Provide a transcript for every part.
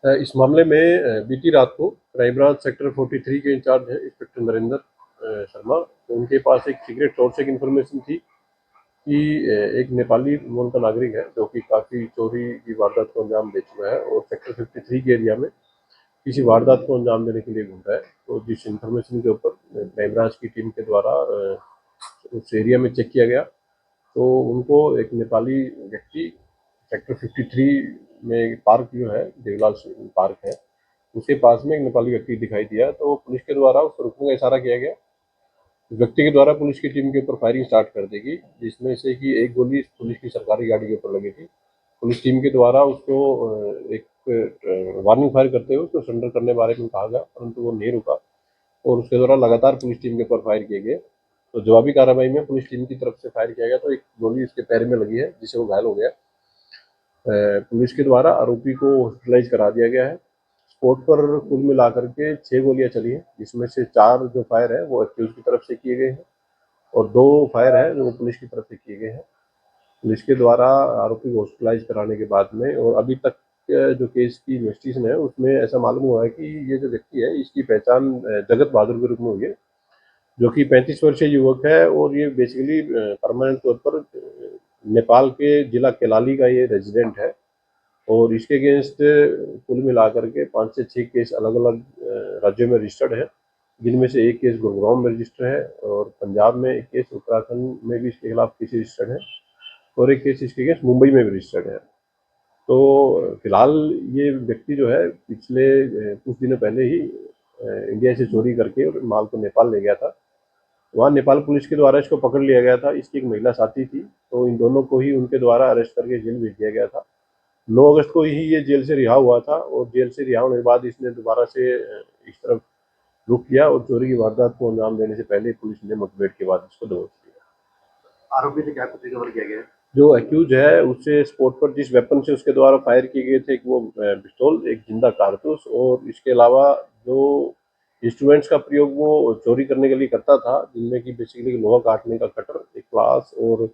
इस मामले में बीती रात को क्राइम ब्रांच सेक्टर 43 के इंचार्ज हैं इंस्पेक्टर नरेंद्र शर्मा। तो उनके पास एक सीक्रेट सोर्स से एक इन्फॉर्मेशन थी कि एक नेपाली मूल का नागरिक है जो कि काफ़ी चोरी की वारदात को अंजाम दे चुका है और सेक्टर 53 के एरिया में किसी वारदात को अंजाम देने के लिए घूम रहा है। तो जिस इन्फॉर्मेशन के ऊपर क्राइम ब्रांच की टीम के द्वारा उस एरिया में चेक किया गया तो उनको एक नेपाली व्यक्ति सेक्टर 53 में पार्क जो है देवलाल पार्क है उसके पास में एक नेपाली व्यक्ति दिखाई दिया। तो पुलिस के द्वारा उसको रुकने का इशारा किया गया। व्यक्ति के द्वारा पुलिस की टीम के ऊपर फायरिंग स्टार्ट कर देगी जिसमें से कि एक गोली पुलिस की सरकारी गाड़ी के ऊपर लगी थी। पुलिस टीम के द्वारा उसको एक वार्निंग फायर करते हुए उसको सरेंडर करने के बारे में कहा गया परंतु वो नहीं रुका और उसके द्वारा लगातार पुलिस टीम के ऊपर फायर किए गए। तो जवाबी कार्रवाई में पुलिस टीम की तरफ से फायर किया गया तो एक गोली उसके पैर में लगी है जिससे वो घायल हो गया। पुलिस के द्वारा आरोपी को हॉस्पिटलाइज करा दिया गया है। स्पॉट पर कुल मिलाकर के 6 गोलियां चली हैं जिसमें से 4 जो फायर है वो एक्यूज की तरफ से किए गए हैं और 2 फायर है जो पुलिस की तरफ से किए गए हैं। पुलिस के द्वारा आरोपी को हॉस्पिटलाइज कराने के बाद में और अभी तक जो केस की इन्वेस्टिगेशन है उसमें ऐसा मालूम हुआ है कि ये जो व्यक्ति है इसकी पहचान जगत बहादुर के रूप में हुई है जो कि 35 वर्षीय युवक है और ये बेसिकली परमानेंट तौर पर नेपाल के जिला केलाली का ये रेजिडेंट है और इसके अगेंस्ट कुल मिलाकर के 5 से 6 केस अलग अलग राज्यों में रजिस्टर्ड है जिनमें से एक केस गुरुग्राम में रजिस्टर है और पंजाब में एक केस उत्तराखंड में भी इसके खिलाफ केस रजिस्टर्ड है और एक केस इसके अगेंस्ट मुंबई में भी रजिस्टर्ड है। तो फिलहाल ये व्यक्ति जो है पिछले कुछ दिनों पहले ही इंडिया से चोरी करके और माल को नेपाल ले गया था। वहाँ नेपाल पुलिस के द्वारा इसको पकड़ लिया गया था। इसकी एक महिला साथी थी तो इन दोनों को ही उनके द्वारा अरेस्ट करके जेल भेज दिया गया था। 9 अगस्त को ही ये जेल से रिहा हुआ था और जेल से रिहा होने के बाद इसने दोबारा से इस तरफ रुख किया और चोरी की वारदात को अंजाम देने से पहले पुलिस ने मुठभेड़ के बाद इसको दबोच लिया। आरोपी से क्या कुछ रिकवर किया गया है? जो एक्यूज है उससे स्पॉट पर जिस वेपन से उसके द्वारा फायर किए गए थे एक वो पिस्तौल, एक जिंदा कारतूस और इसके अलावा जो इंस्ट्रूमेंट्स का प्रयोग वो चोरी करने के लिए करता था जिनमें कि बेसिकली लोहा काटने का कटर, एक प्लास और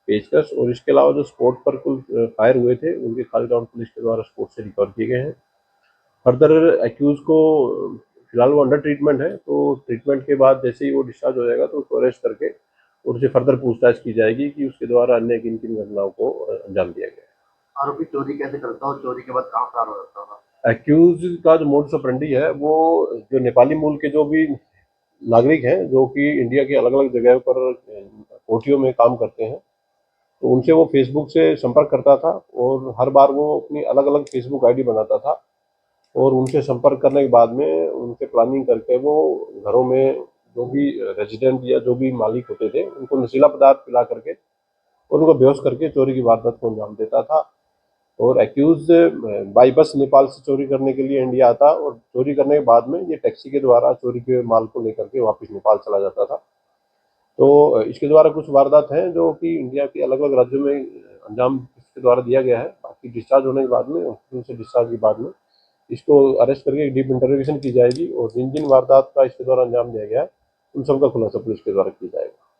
पेचकस और इसके अलावा जो स्पॉट पर कुल फायर हुए थे उनके खाली राउंड पुलिस के द्वारा स्पॉट से रिकवर किए गए हैं। फर्दर एक्यूज को फिलहाल वो अंडर ट्रीटमेंट है तो ट्रीटमेंट के बाद जैसे ही वो डिस्चार्ज हो जाएगा तो उसको अरेस्ट करके और उससे फर्दर पूछताछ की जाएगी कि उसके द्वारा अन्य किन किन घटनाओं को अंजाम दिया गया। आरोपी चोरी कैसे करता और चोरी के बाद कहाँ फरार हो जाता था? एक्यूज का जो मोड्स ऑपरेंडी है वो जो नेपाली मूल के जो भी नागरिक हैं जो कि इंडिया के अलग अलग जगह पर कोठियों में काम करते हैं तो उनसे वो फेसबुक से संपर्क करता था और हर बार वो अपनी अलग अलग फेसबुक आईडी बनाता था और उनसे संपर्क करने के बाद में उनसे प्लानिंग करके वो घरों में जो भी रेजिडेंट या जो भी मालिक होते थे उनको नशीला पदार्थ पिला करके और उनको बेहोश करके चोरी की वारदात को अंजाम देता था। और एक्यूज बाई बस नेपाल से चोरी करने के लिए इंडिया आता और चोरी करने के बाद में ये टैक्सी के द्वारा चोरी के माल को लेकर के वापस नेपाल चला जाता था। तो इसके द्वारा कुछ वारदात हैं जो कि इंडिया के अलग अलग राज्यों में अंजाम इसके द्वारा दिया गया है। बाकी डिस्चार्ज होने के बाद में हॉस्पिटल से डिस्चार्ज के बाद में इसको अरेस्ट करके डीप इंटरोगेशन की जाएगी और जिन जिन वारदात का इसके द्वारा अंजाम दिया गया है उन सबका खुलासा पुलिस के द्वारा किया जाएगा।